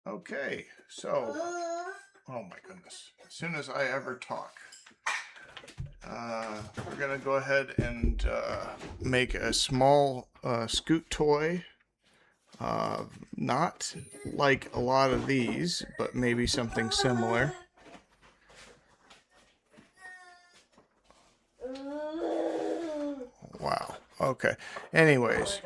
Okay, so, oh my goodness, as soon as I ever talk, we're gonna go ahead and make a small scoot toy. Not like a lot of these, but maybe something similar. Wow. Okay. Anyways.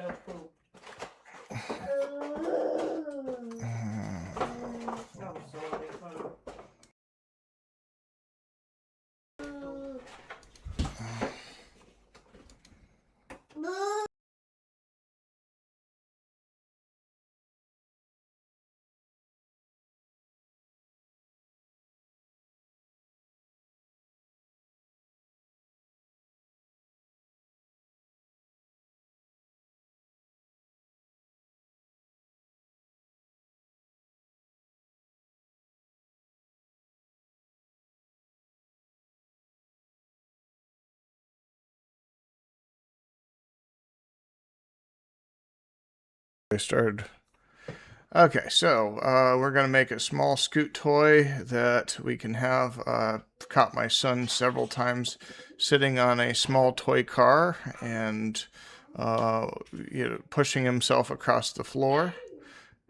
I started. Okay, so we're going to make a small scoot toy that we can have. Caught my son several times sitting on a small toy car and pushing himself across the floor.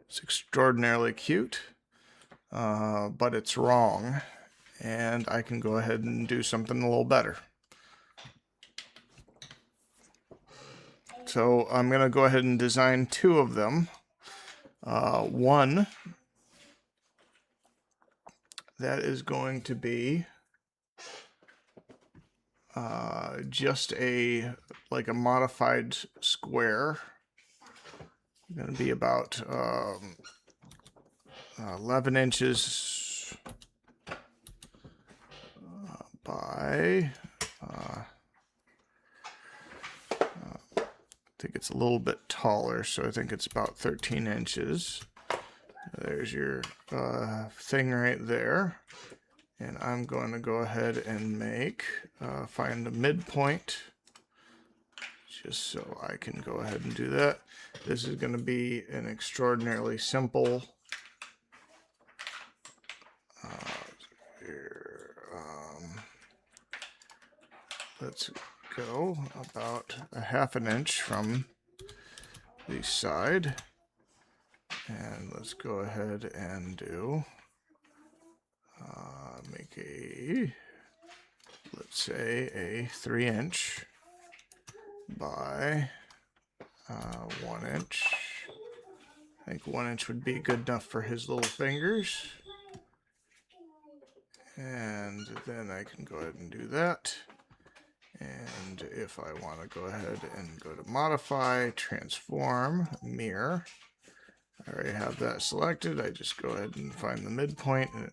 It's extraordinarily cute, but it's wrong, and I can go ahead and do something a little better. So I'm going to go ahead and design two of them. One that is going to be just like a modified square. Going to be about 11 inches by I think it's a little bit taller, so I think it's about 13 inches. There's your thing right there. And I'm going to go ahead and find the midpoint, just so I can go ahead and do that. This is going to be an extraordinarily simple let's go about a half an inch from the side, and let's go ahead and do make let's say a 3-inch by 1 inch. I think 1 inch would be good enough for his little fingers. And then I can go ahead and do that. And if I want to go ahead and go to modify, transform, mirror, I already have that selected. I just go ahead and find the midpoint. And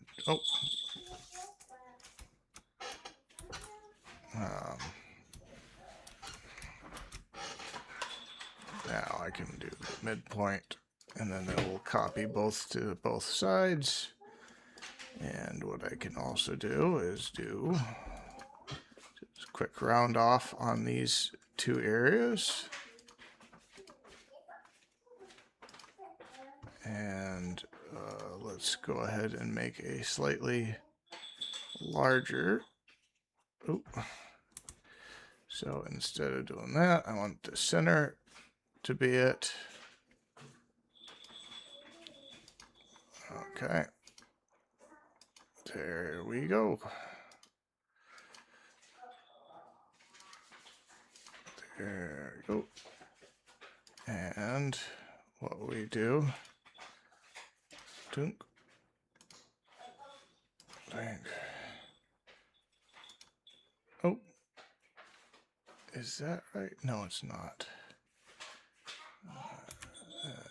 now I can do the midpoint, and then it will copy both to both sides. And what I can also do is do just a quick round off on these two areas. And let's go ahead and make a slightly larger. Oop. So instead of doing that, I want the center to be it. Okay. There we go. There we go. And what we do, dunk, dang. Oh, is that right? No, it's not.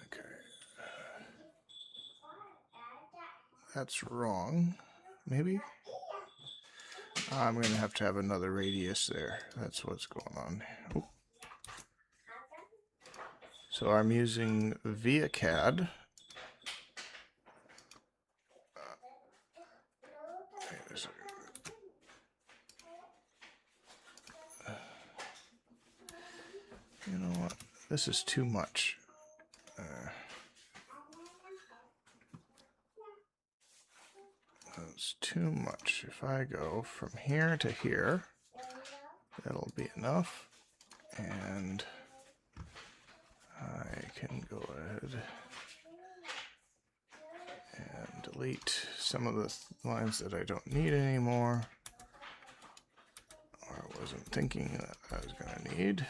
Okay. That's wrong. Maybe? I'm going to have another radius there. That's what's going on. Oh. So I'm using ViaCAD. You know what? This is too much. That's too much. If I go from here to here, that'll be enough. And I can go ahead and delete some of the lines that I don't need anymore, or wasn't thinking that I was going to need.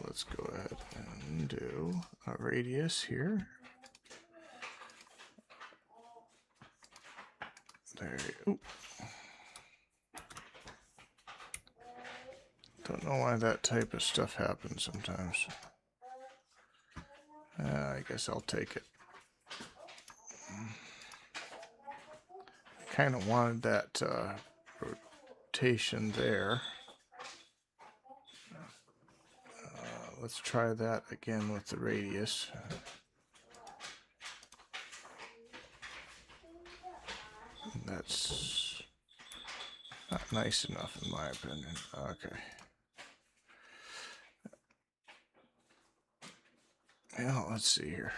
Let's go ahead and do a radius here. There you go. Don't know why that type of stuff happens sometimes. I guess I'll take it. Kind of wanted that rotation there. Let's try that again with the radius. That's not nice enough in my opinion. Okay. Well, let's see here.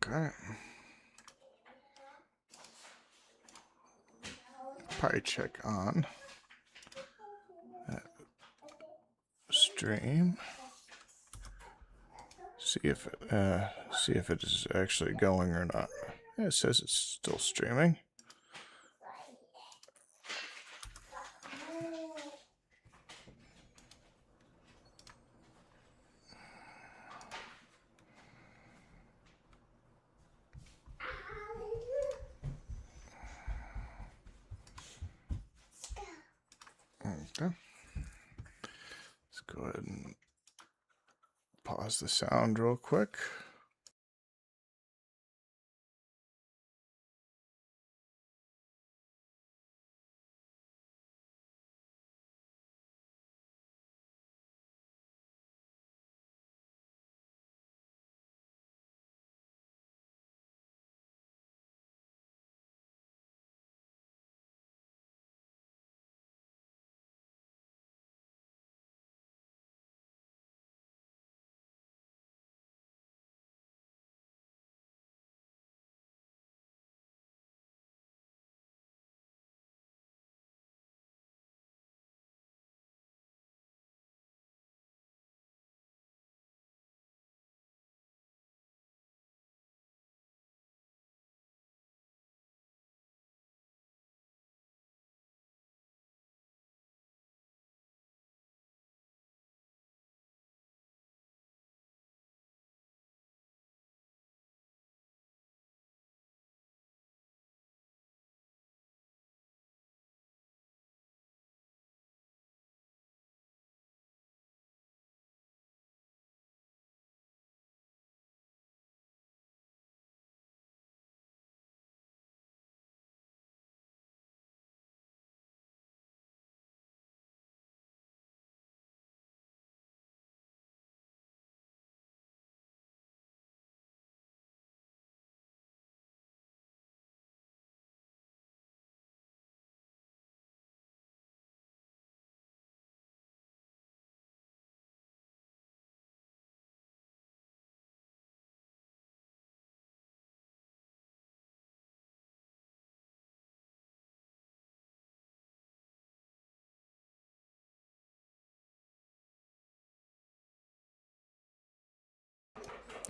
Okay. Probably check on that stream. See if it is actually going or not. Yeah, it says it's still streaming. Okay. Let's go ahead and pause the sound real quick.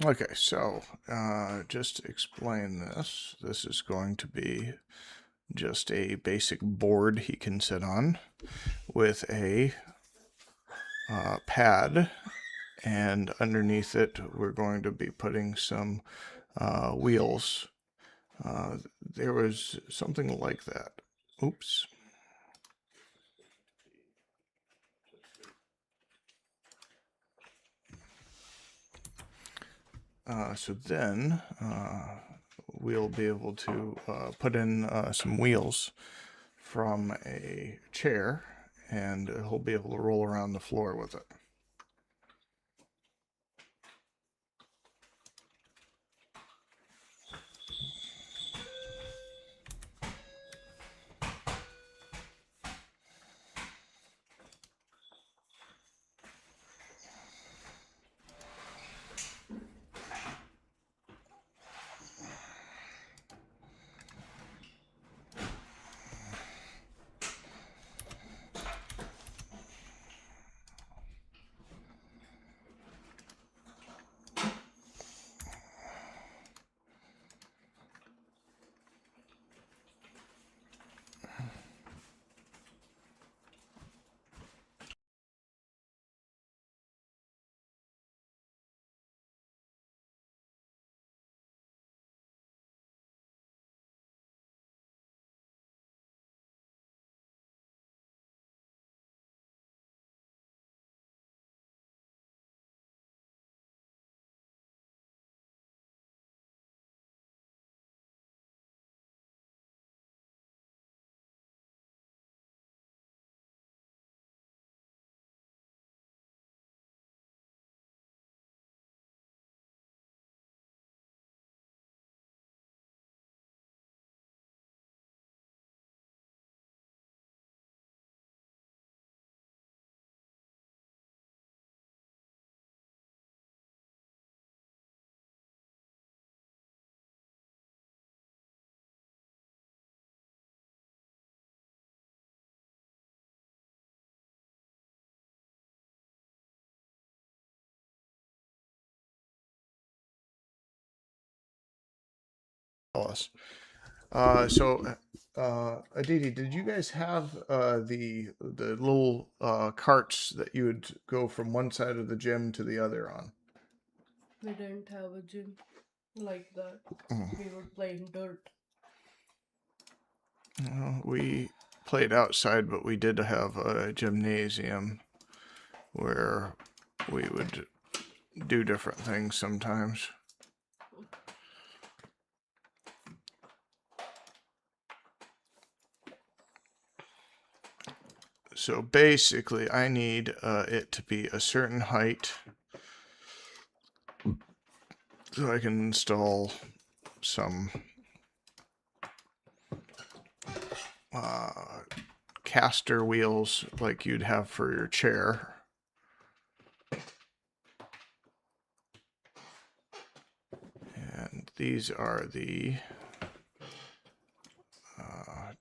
Okay, so just to explain this, this is going to be just a basic board he can sit on with a pad, and underneath it we're going to be putting some wheels. There was something like that. Oops. So then we'll be able to put in some wheels from a chair, and he'll be able to roll around the floor with it. Aditi, did you guys have the little carts that you would go from one side of the gym to the other on? We didn't have a gym like that. Mm. We would play in dirt. We played outside, but we did have a gymnasium where we would do different things sometimes. So basically, I need it to be a certain height so I can install some caster wheels like you'd have for your chair. And these are the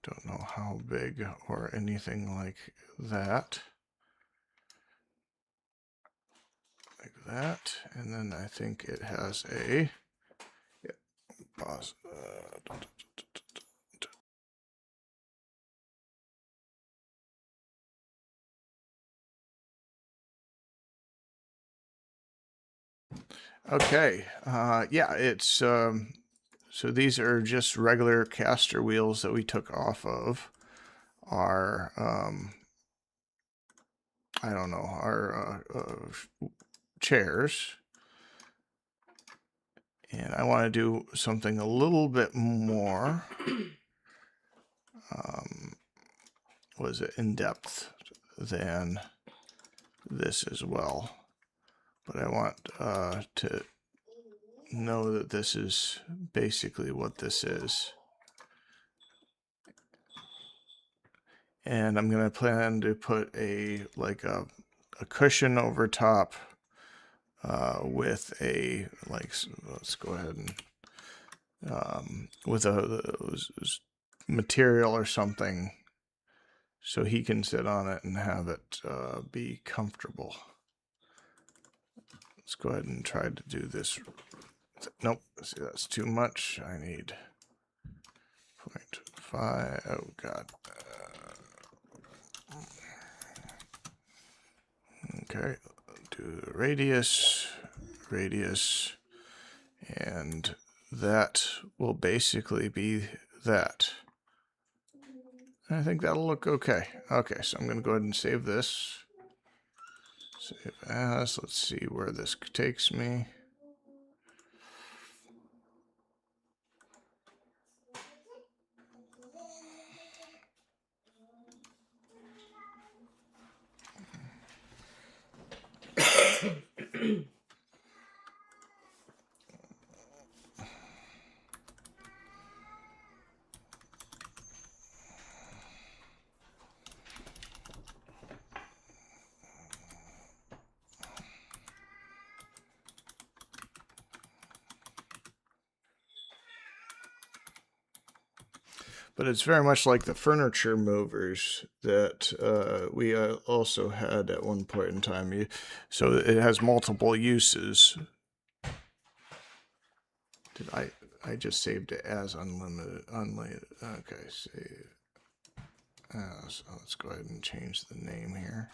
don't know how big or anything like that. Like that. And then I think it has a pause. Okay. Yeah, it's so these are just regular caster wheels that we took off of our I don't know, our chairs. And I want to do something a little bit more was it in depth than this as well. But I want to know that this is basically what this is. And I'm going to plan to put a cushion over top with a let's go ahead and with a material or something so he can sit on it and have it be comfortable. Let's go ahead and try to do this. Nope, see, that's too much. I need 0.5. Oh, God. Okay, do the radius, and that will basically be that. I think that'll look okay. Okay, so I'm going to go ahead and save this. Save as. Let's see where this takes me. But it's very much like the furniture movers that we also had at one point in time. So it has multiple uses. Did I just saved it as unlimited. Okay, save. So let's go ahead and change the name here.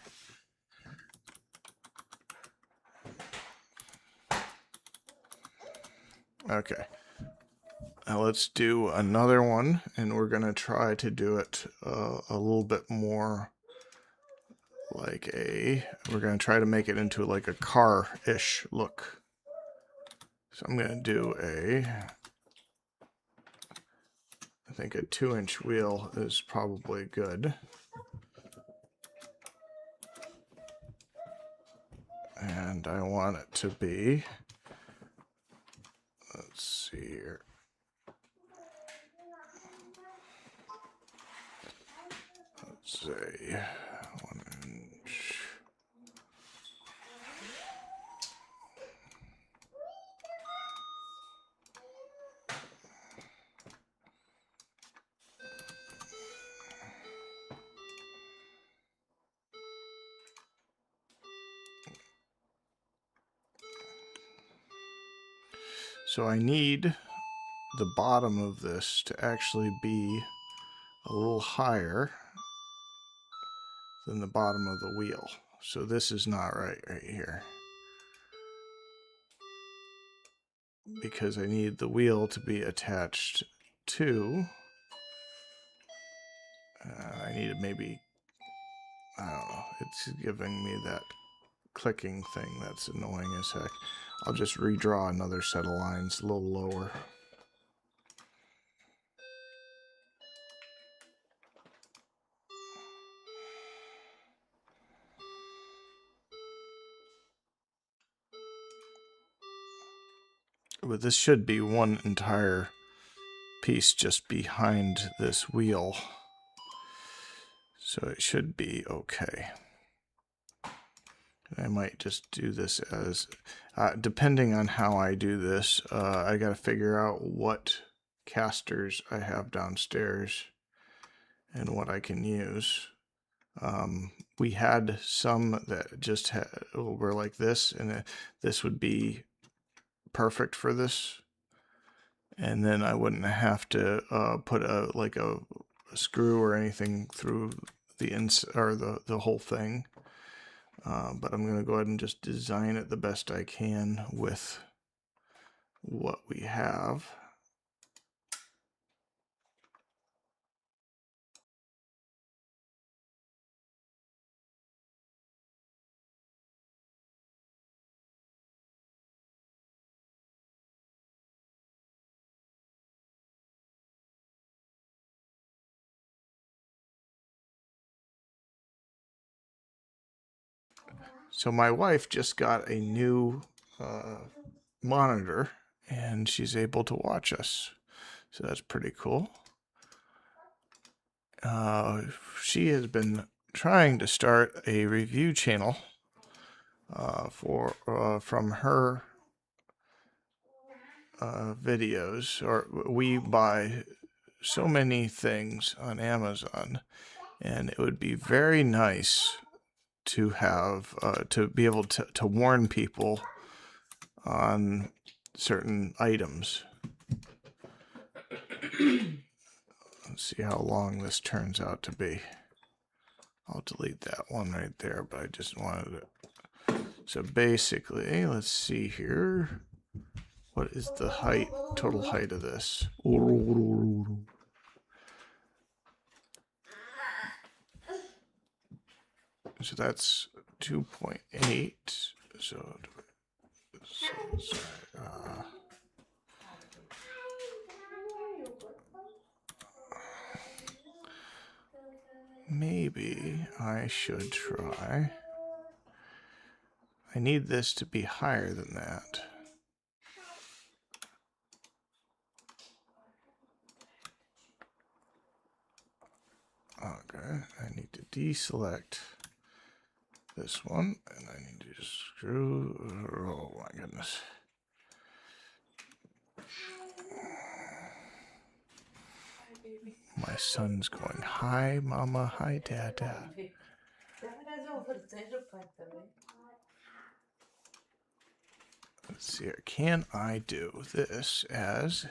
Okay. Now let's do another one, and we're going to try to do it a little bit more like we're going to try to make it into like a car-ish look. So I'm going to do I think a 2-inch wheel is probably good. And I want it to be, let's see here. Let's say 1 inch. So I need the bottom of this to actually be a little higher than the bottom of the wheel. So this is not right here. Because I need the wheel to be attached to... I need to maybe... I don't know. It's giving me that clicking thing that's annoying as heck. I'll just redraw another set of lines a little lower. But this should be one entire piece just behind this wheel. So it should be okay. I might just do this as, depending on how I do this, I got to figure out what casters I have downstairs and what I can use. We had some that just were like this, and this would be perfect for this. And then I wouldn't have to put a screw or anything through the whole thing. But I'm going to go ahead and just design it the best I can with what we have. So my wife just got a new monitor, and she's able to watch us. So that's pretty cool. She has been trying to start a review channel from her videos. Or we buy so many things on Amazon, and it would be very nice to have to be able to warn people on certain items. Let's see how long this turns out to be. I'll delete that one right there, but I just wanted it. So basically, let's see here. What is the height, total height of this? So that's 2.8. So, maybe I should try. I need this to be higher than that. Okay, I need to deselect this one, and I need to just screw. Oh my goodness. My son's going, hi, mama, hi, dada. Let's see here. Can I do this as,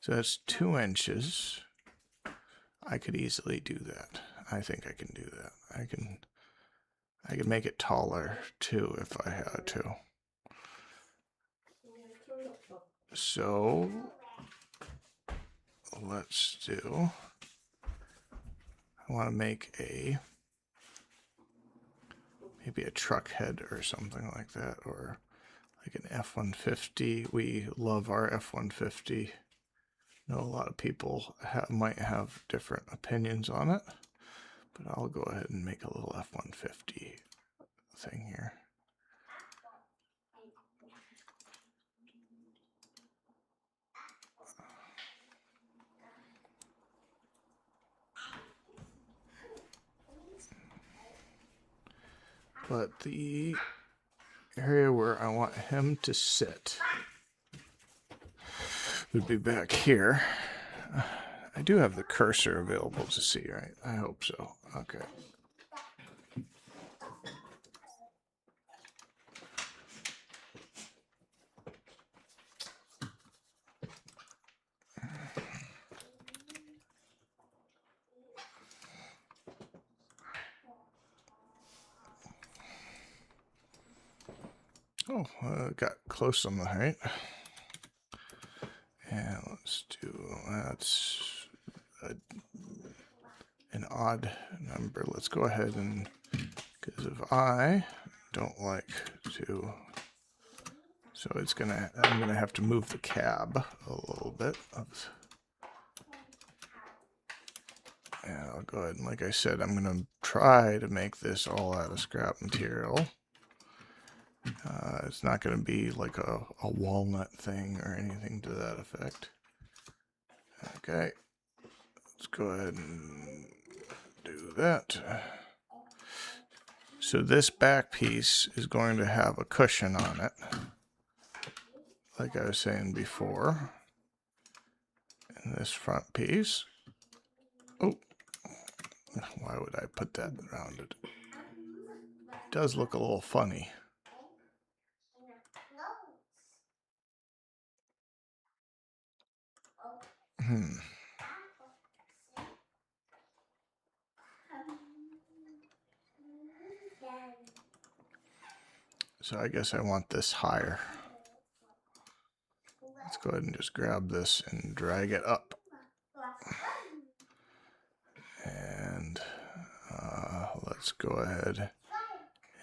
so that's 2 inches. I could easily do that. I think I can do that. I can make it taller too if I had to. So let's do, I want to make maybe a truck head or something like that, or like an F-150. We love our F-150. I know a lot of people might have different opinions on it, but I'll go ahead and make a little F-150 thing here. But the area where I want him to sit would be back here. I do have the cursor available to see, right? I hope so. Okay. Oh, got close on the height. And let's do, that's an odd number. Let's go ahead and, because if I don't like to, so it's gonna, I'm gonna have to move the cab a little bit. And I'll go ahead and, like I said, I'm gonna try to make this all out of scrap material. It's not going to be like a walnut thing or anything to that effect. Okay, let's go ahead and do that. So this back piece is going to have a cushion on it, like I was saying before. And this front piece, oh, why would I put that around it? It does look a little funny. So I guess I want this higher. Let's go ahead and just grab this and drag it up. And let's go ahead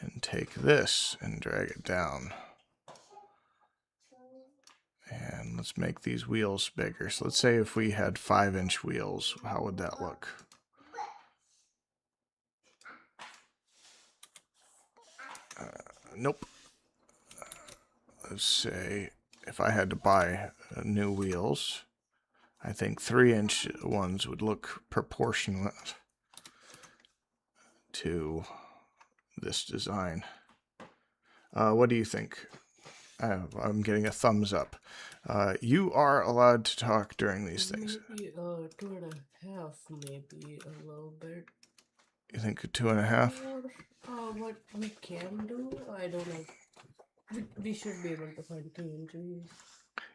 and take this and drag it down. And let's make these wheels bigger. So let's say if we had 5-inch wheels, how would that look? Nope. Let's say if I had to buy new wheels, I think 3-inch ones would look proportionate to this design. What do you think? I'm getting a thumbs up. You are allowed to talk during these things. Maybe 2.5, maybe a little bit. You think 2.5? Or what we can do, I don't know. We should be able to find 3 inches.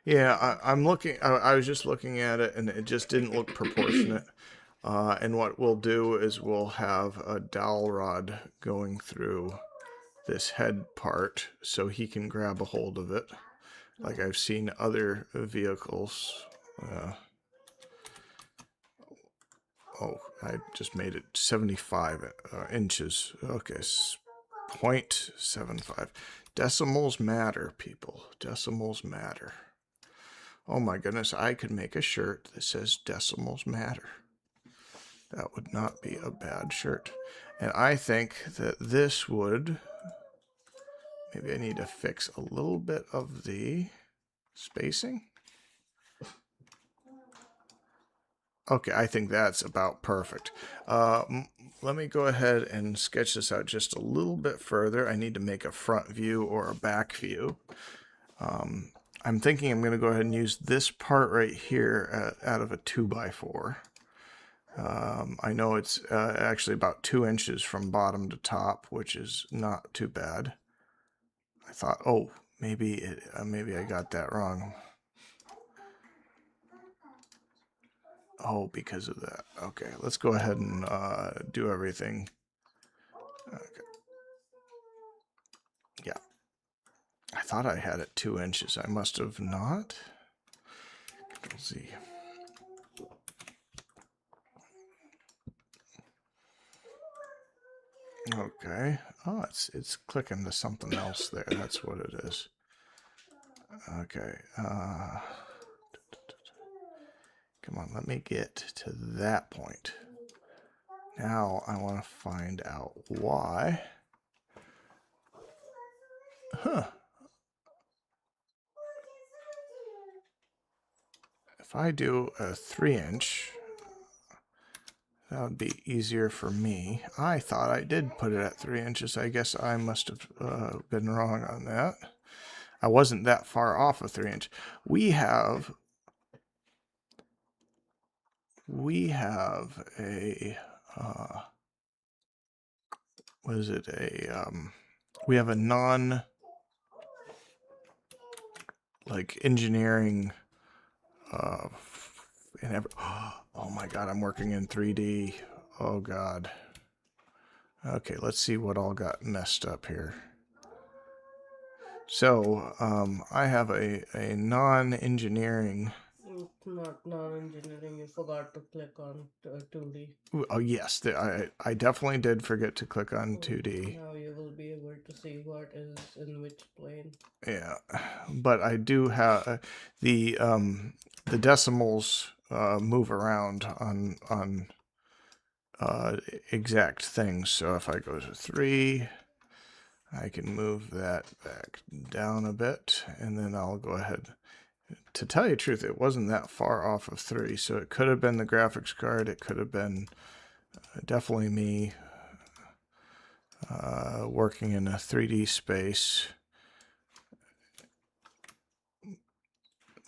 Yeah, I'm looking. I was just looking at it, and it just didn't look proportionate. And what we'll do is we'll have a dowel rod going through this head part so he can grab a hold of it, like I've seen other vehicles. Oh, I just made it 75 inches. Okay, 0.75. Decimals matter, people. Decimals matter. Oh my goodness, I could make a shirt that says decimals matter. That would not be a bad shirt. And I think that this would... Maybe I need to fix a little bit of the spacing. Okay, I think that's about perfect. Let me go ahead and sketch this out just a little bit further. I need to make a front view or a back view. I'm thinking I'm going to go ahead and use this part right here out of a 2x4. I know it's actually about 2 inches from bottom to top, which is not too bad. I thought, oh, maybe I got that wrong. Oh, because of that. Okay, let's go ahead and do everything. Okay. Yeah. I thought I had it 2 inches. I must have not. Let's see. Okay. Oh, it's clicking to something else there. That's what it is. Okay. Come on, let me get to that point. Now I want to find out why. Huh. If I do a 3-inch, that would be easier for me. I thought I did put it at 3 inches. I guess I must have been wrong on that. I wasn't that far off of 3 inch. We have a what is it? We have a non like engineering and every, oh my god, I'm working in 3D. Oh god. Okay, let's see what all got messed up here. So, I have a non-engineering... It's not non-engineering. You forgot to click on 2D. Oh, yes, I definitely did forget to click on 2D. Now you will be able to see what is in which plane. Yeah, but I do have the decimals move around on exact things. So if I go to 3, I can move that back down a bit, and then I'll go ahead. To tell you the truth, it wasn't that far off of 3, so it could have been the graphics card. It could have been definitely me working in a 3D space.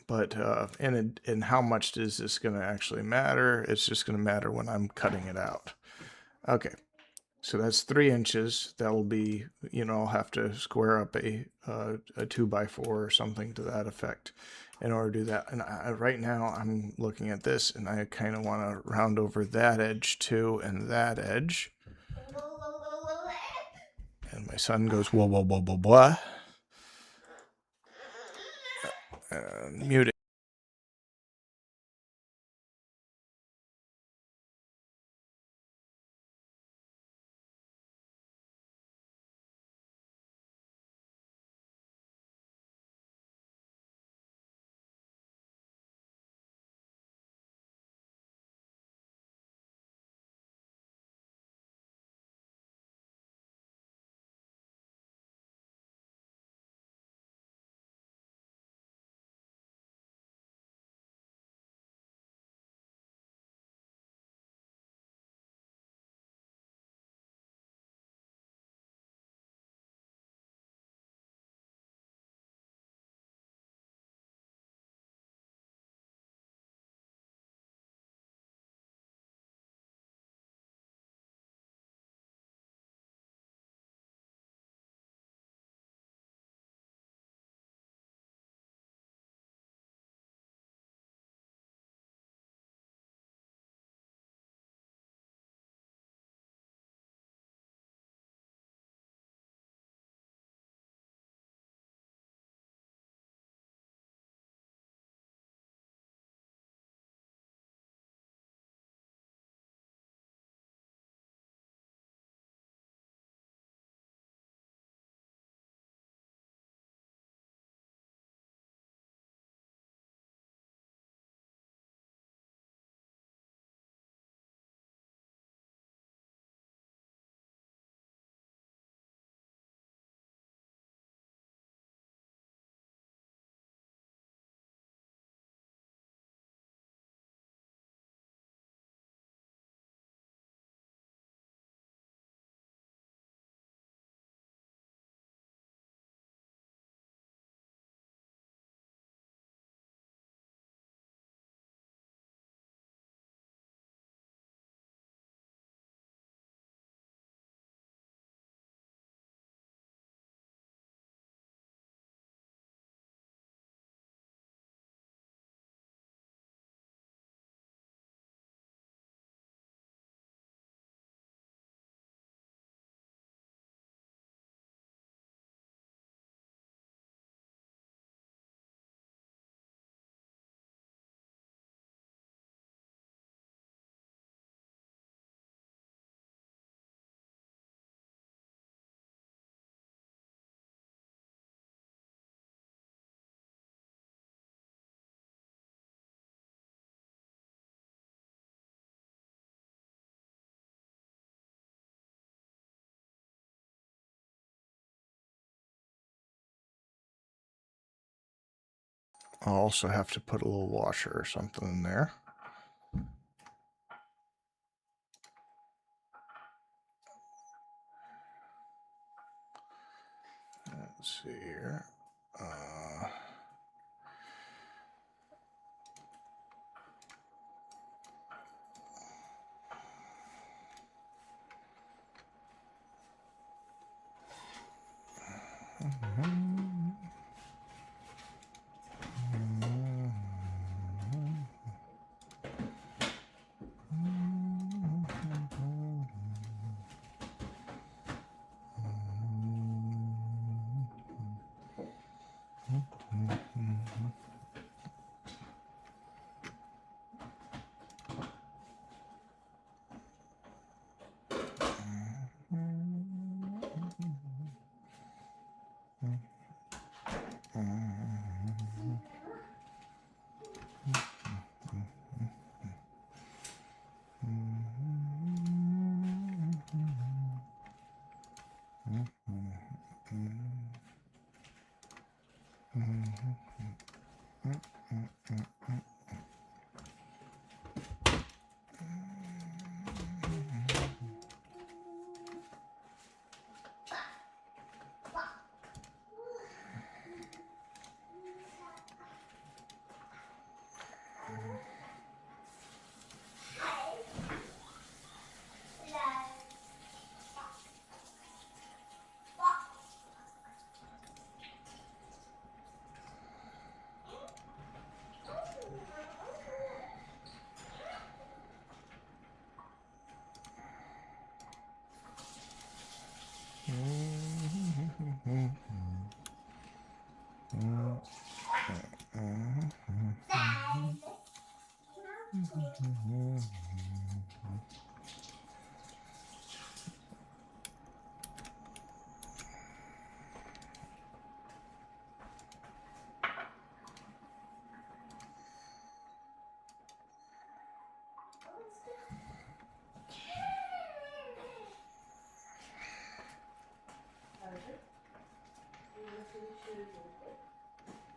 But and how much is this going to actually matter? It's just going to matter when I'm cutting it out. Okay, so that's 3 inches. That'll be, I'll have to square up a 2x4 or something to that effect in order to do that. And right now I'm looking at this, and I kind of want to round over that edge too, and that edge. And my son goes, whoa, whoa, whoa, whoa, blah. Muting. I'll also have to put a little washer or something in there. Let's see here.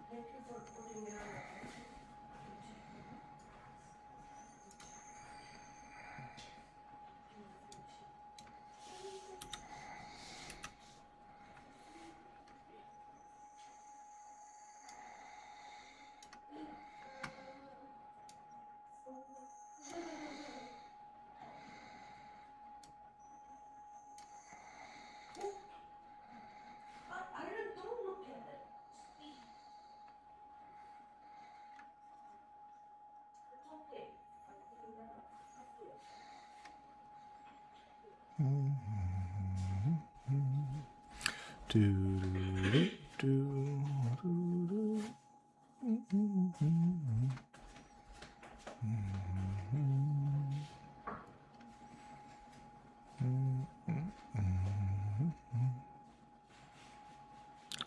Thank you for putting it on. I don't look at it. It's okay.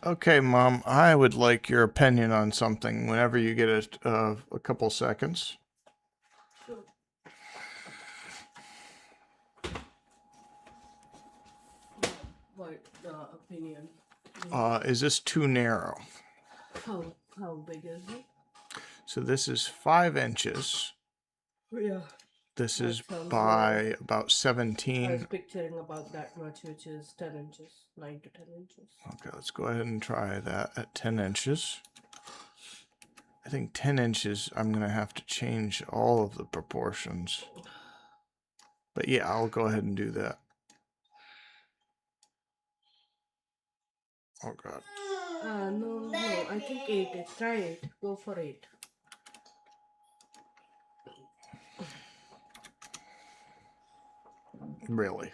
Okay, Mom, I would like your opinion on something whenever you get a couple seconds. Sure. What opinion? Is this too narrow? How big is it? So this is 5 inches. Yeah. This That is sounds by low. about I was 17. picturing about that much, which is 10 inches, 9 to 10 inches. Okay, let's go ahead and try that at 10 inches. I think 10 inches, I'm going to have to change all of the proportions. But yeah, I'll go ahead and do that. Oh, God. No, I think 8. Try 8. Go for 8. Really?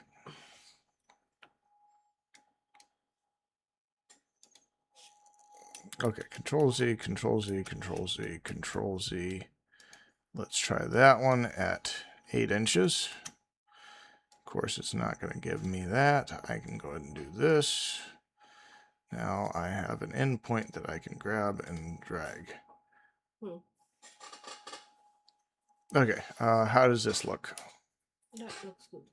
Okay, Control Z, Control Z, Control Z, Control Z. Let's try that one at 8 inches. Of course, it's not going to give me that. I can go ahead and do this. Now I have an endpoint that I can grab and drag. Okay, how does this look? That looks good.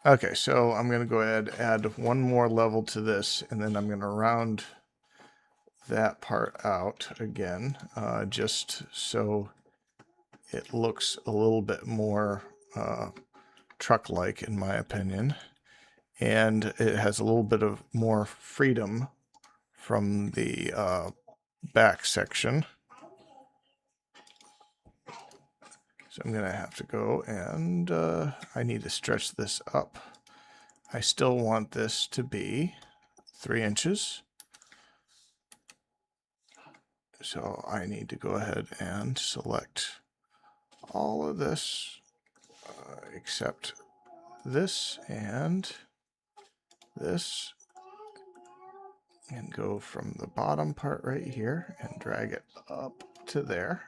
Okay, so I'm going to go ahead and add one more level to this, and then I'm going to round that part out again, just so it looks a little bit more truck-like, in my opinion. And it has a little bit of more freedom from the back section. So I'm going to have to go and I need to stretch this up. I still want this to be 3 inches. So I need to go ahead and select all of this except this and this, and go from the bottom part right here and drag it up to there.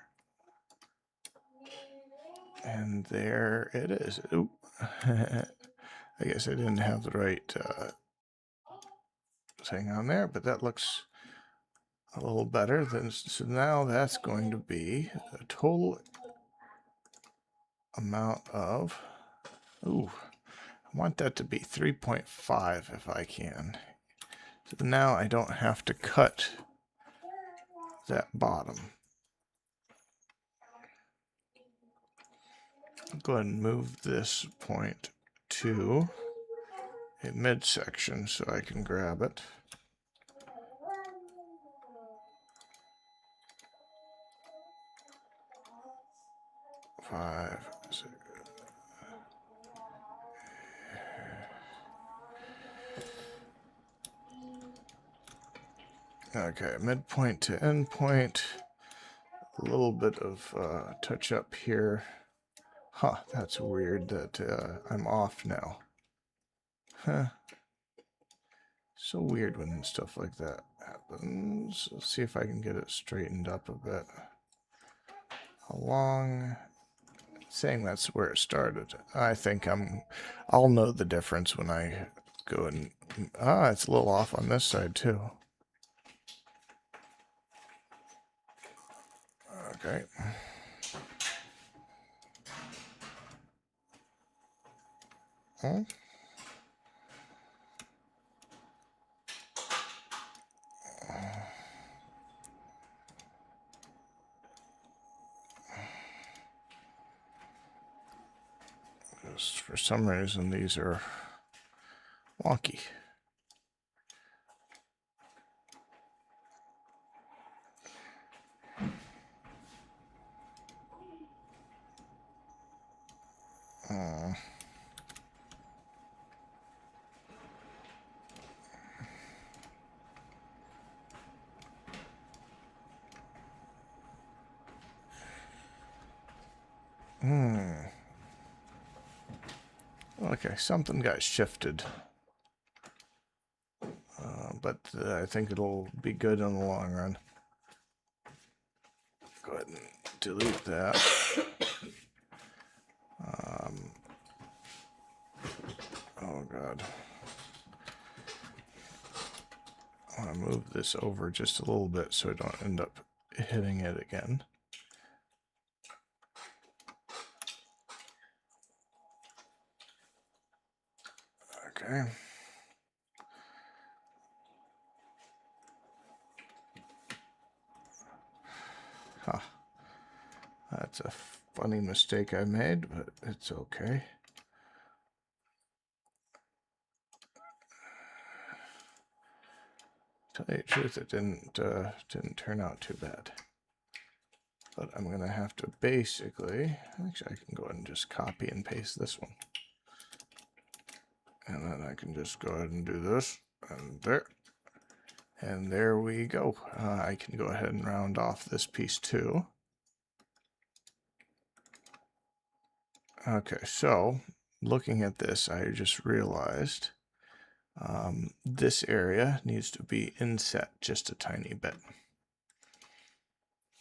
And there it is. Oop. I guess I didn't have the right thing on there, but that looks a little better. So now that's going to be a total amount of, ooh, I want that to be 3.5 if I can. So now I don't have to cut that bottom. I'll go ahead and move this point to a midsection so I can grab it. Five, six. Okay, midpoint to endpoint. A little bit of touch up here. Huh, that's weird that I'm off now. Huh. So weird when stuff like that happens. Let's see if I can get it straightened up a bit. Along, saying that's where it started. I think I'll know the difference when I go and, it's a little off on this side too. Okay. Hmm? Just for some reason these are wonky. Okay, something got shifted. But I think it'll be good in the long run. Go ahead and delete that. Oh god. I want to move this over just a little bit so I don't end up hitting it again. Okay. Huh. That's a funny mistake I made, but it's okay. Tell you the truth, it didn't turn out too bad. But I'm gonna have to basically, actually I can go ahead and just copy and paste this one. And then I can just go ahead and do this, and there. And there we go. I can go ahead and round off this piece too. Okay, so looking at this, I just realized this area needs to be inset just a tiny bit.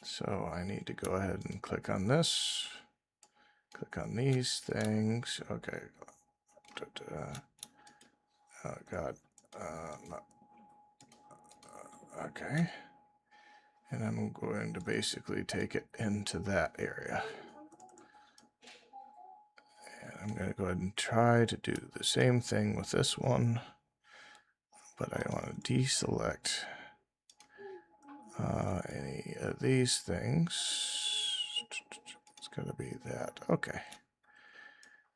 So I need to go ahead and click on this, click on these things. Okay. Oh god. Okay. And I'm going to basically take it into that area. And I'm going to go ahead and try to do the same thing with this one, but I want to deselect any of these things. It's got to be that. Okay.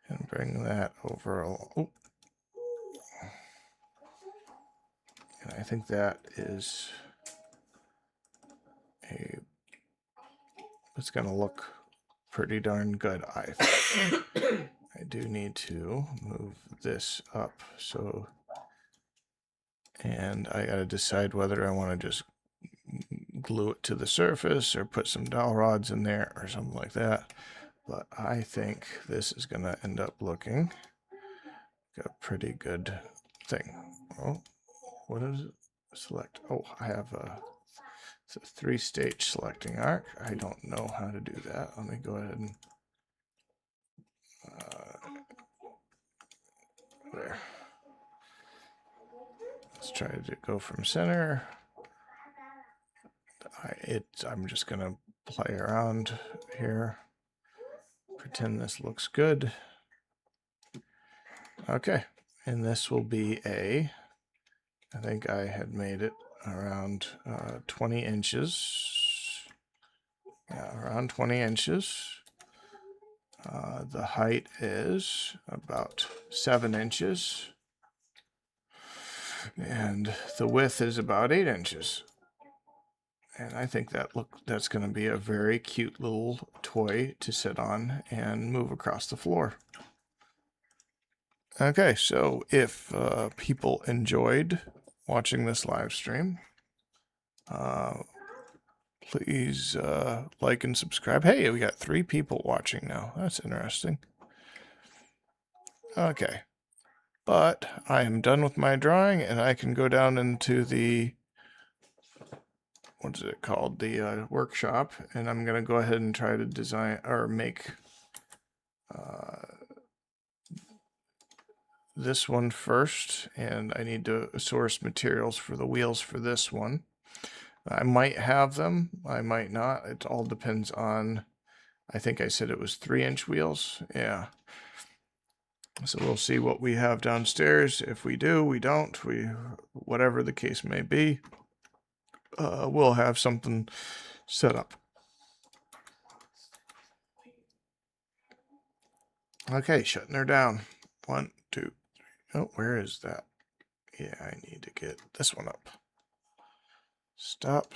And bring that over. Oh. And I think that is it's going to look pretty darn good, I think. I do need to move this up, so, and I got to decide whether I want to just glue it to the surface or put some dowel rods in there or something like that. But I think this is going to end up looking like a pretty good thing. Oh, what is it? Select. Oh, I have it's a 3-stage selecting arc. I don't know how to do that. Let me go ahead and there. Let's try to go from center. I'm just gonna play around here. Pretend this looks good. Okay, and this will be I think I had made it around 20 inches. Yeah, around 20 inches. The height is about 7 inches. And the width is about 8 inches. And I think that's going to be a very cute little toy to sit on and move across the floor. Okay, so if people enjoyed watching this live stream, please like and subscribe. Hey, we got 3 people watching now. That's interesting. Okay, but I am done with my drawing, and I can go down into the, what is it called, the workshop, and I'm going to go ahead and try to design or make this one first, and I need to source materials for the wheels for this one. I might have them, I might not. It all depends on, I think I said it was 3-inch wheels. Yeah. So we'll see what we have downstairs. If we do, we don't. Whatever the case may be, we'll have something set up. Okay, shutting her down. 1, 2. Oh, where is that? Yeah, I need to get this one up. Stop